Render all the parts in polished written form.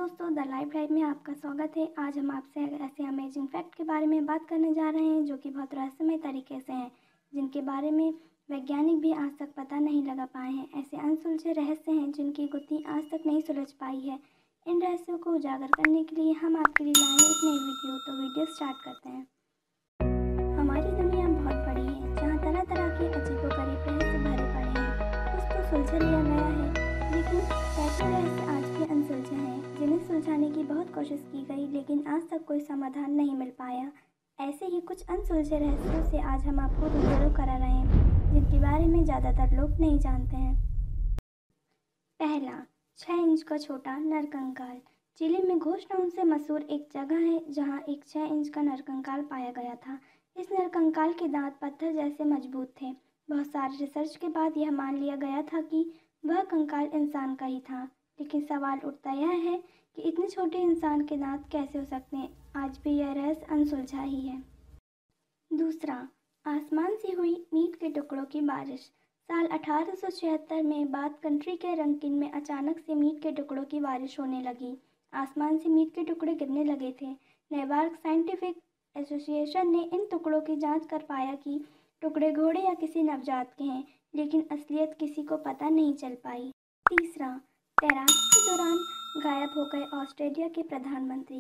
दोस्तों, the life drive में आपका स्वागत है। आज हम आपसे ऐसे अमेजिंग फैक्ट के बारे में बात करने जा रहे हैं जो कि बहुत रहस्यमय तरीके से हैं, जिनके बारे में वैज्ञानिक भी आज तक पता नहीं लगा पाए हैं। ऐसे अनसुलझे रहस्य हैं जिनकी गुत्थी आज तक नहीं सुलझ पाई है। इन रहस्यों को उजागर करने के लिए हम आपके लिए लाए हैं एक नई वीडियो। तो वीडियो स्टार्ट करते हैं। हमारी दुनिया बहुत बड़ी है, जहाँ तरह तरह के अजीबोगरीब रहस्य भरे पड़े हैं। कुछ तो सुलझा लिया गया है, लेकिन ऐसे रहस्य आज भी अनसुलझे हैं जिन्हें सुलझाने की बहुत कोशिश की गई, लेकिन आज तक कोई समाधान नहीं मिल पाया। ऐसे ही कुछ अनसुलझे रहस्यों से आज हम आपको रूबरू करा रहे हैं, जिनके बारे में ज़्यादातर लोग नहीं जानते हैं। पहला, 6 इंच का छोटा नरकंकाल। जिले में घोष नाम से मशहूर एक जगह है जहाँ एक 6 इंच का नरकंकाल पाया गया था। इस नरकंकाल के दांत पत्थर जैसे मजबूत थे। बहुत सारे रिसर्च के बाद यह मान लिया गया था कि वह कंकाल इंसान का ही था, लेकिन सवाल उठता यह है कि इतने छोटे इंसान के दांत कैसे हो सकते हैं। आज भी यह रहस्य अनसुलझा ही है। दूसरा, आसमान से हुई मीट के टुकड़ों की बारिश। साल 1876 में बात कंट्री के रंकिन में अचानक से मीट के टुकड़ों की बारिश होने लगी। आसमान से मीट के टुकड़े गिरने लगे थे। नेवार्क साइंटिफिक एसोसिएशन ने इन टुकड़ों की जांच कर पाया कि टुकड़े घोड़े या किसी नवजात के हैं, लेकिन असलियत किसी को पता नहीं चल पाई। तीसरा, तैराकी के दौरान गायब हो गए ऑस्ट्रेलिया के प्रधानमंत्री।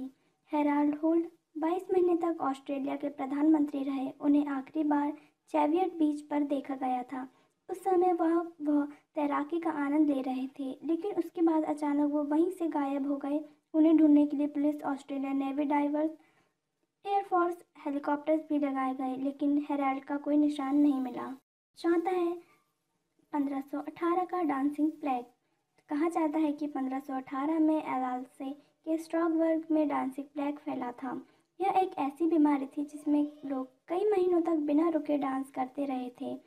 हेराल्ड होल्ड 22 महीने तक ऑस्ट्रेलिया के प्रधानमंत्री रहे। उन्हें आखिरी बार चैवियट बीच पर देखा गया था। उस समय वह तैराकी का आनंद ले रहे थे, लेकिन उसके बाद अचानक वो वहीं से गायब हो गए। उन्हें ढूंढने के लिए police, Australian navy diverse, air force helicopters भी लगाए गए, लेकिन हेराल्ड का कोई निशान नहीं मिला। चौथा है 1518 का डांसिंग प्लेग। कहा जाता है कि 1518 में एलाल्से के स्ट्रासबर्ग में डांसिंग प्लेग फैला था। यह एक ऐसी बीमारी थी जिसमें लोग कई महीनों तक बिना रुके डांस करते रहे थे।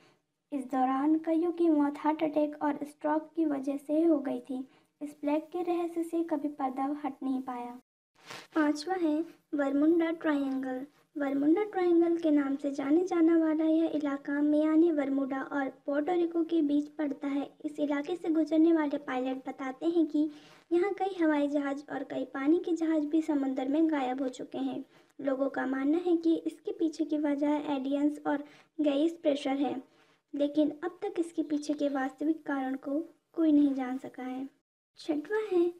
इस दौरान कईयों की मौत हार्ट अटैक और स्ट्रोक की वजह से हो गई थी। इस प्लेग के रहस्य से कभी पर्दा हट नहीं पाया। पांचवा है बरमुडा ट्रायंगल। बरमुडा ट्रायंगल के नाम से जाने जाने वाला यह इलाका मियामी, बरमुडा और पोर्टो रिको के बीच पड़ता है। इस इलाके से गुजरने वाले पायलट बताते हैं कि यहाँ कई हवाई जहाज और कई पानी के जहाज भी समुद्र में गायब हो चुके हैं। लोगों का मानना है कि इसके पीछे की वजह एलियंस और गैस प्रेशर है, लेकिन अब तक इसके पीछे के वास्तविक कारण को कोई नहीं जान सका है। छठवां है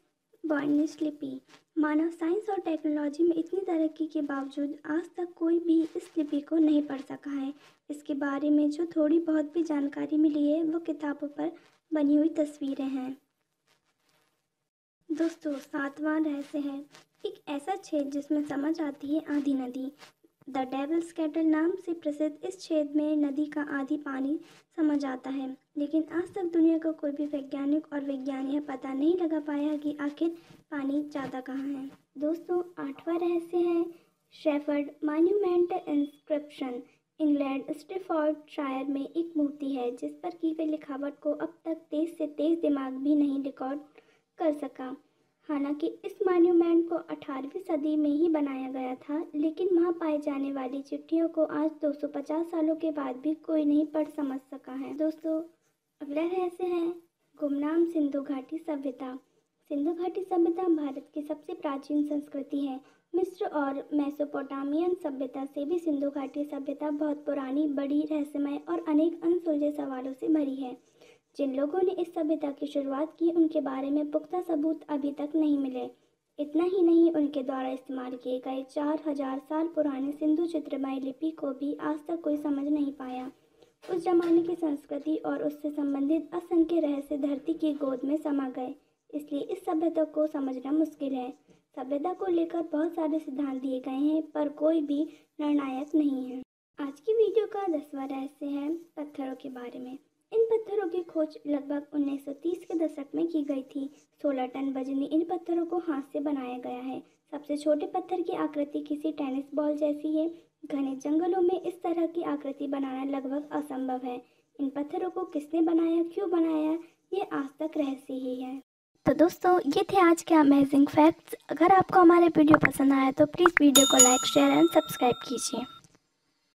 बॉयनिश लिपि। मानव साइंस और टेक्नोलॉजी में इतनी तरक्की के बावजूद आज तक कोई भी इस लिपि को नहीं पढ़ सका है। इसके बारे में जो थोड़ी बहुत भी जानकारी मिली है वो किताबों पर बनी हुई तस्वीरें हैं। दोस्तों, 7वां रहस्य है एक ऐसा छेद जिसमें समझ आती है आधी नदी। द डेविल्स कैटल नाम से प्रसिद्ध इस छेद में नदी का आधी पानी समझ आता है, लेकिन आज तक दुनिया का कोई भी वैज्ञानिक और विज्ञानी यह पता नहीं लगा पाया कि आखिर पानी ज़्यादा कहाँ है। दोस्तों, 8वां रहस्य है shepherd monument inscription. England Staffordshire में एक मूर्ति है जिस पर की गई लिखावट को अब तक तेज से तेज दिमाग भी नहीं रिकॉर्ड कर सका। हालांकि इस मॉन्यूमेंट को 18वीं सदी में ही बनाया गया था, लेकिन वहाँ पाई जाने वाली चिट्ठियों को आज 250 सालों के बाद भी कोई नहीं पढ़ समझ सका है। दोस्तों, अगला रहस्य है गुमनाम सिंधु घाटी सभ्यता। सिंधु घाटी सभ्यता भारत की सबसे प्राचीन संस्कृति है। मिस्र और मेसोपोटामियन सभ्यता से भी सिंधु घाटी सभ्यता बहुत पुरानी, बड़ी, रहस्यमय और अनेक अनसुलझे सवालों से भरी है। जिन लोगों ने इस सभ्यता की शुरुआत की उनके बारे में पुख्ता सबूत अभी तक नहीं मिले। इतना ही नहीं, उनके द्वारा इस्तेमाल किए गए 4000 साल पुराने सिंधु चित्रमय लिपि को भी आज तक कोई समझ नहीं पाया। उस जमाने की संस्कृति और उससे संबंधित असंख्य रहस्य धरती की गोद में समा गए, इसलिए इस सभ्यता को समझना मुश्किल है। सभ्यता को लेकर बहुत सारे सिद्धांत दिए गए हैं, पर कोई भी निर्णायक नहीं है। आज की वीडियो का 10वां रहस्य है पत्थरों के बारे में। इन पत्थरों की खोज लगभग 1930 के दशक में की गई थी। 16 टन वजनी इन पत्थरों को हाथ से बनाया गया है। सबसे छोटे पत्थर की आकृति किसी टेनिस बॉल जैसी है। घने जंगलों में इस तरह की आकृति बनाना लगभग असंभव है। इन पत्थरों को किसने बनाया, क्यों बनाया, ये आज तक रहस्य ही है। तो दोस्तों, ये थे आज के अमेजिंग फैक्ट्स। अगर आपको हमारे वीडियो पसंद आया तो प्लीज़ वीडियो को लाइक, शेयर एंड सब्सक्राइब कीजिए।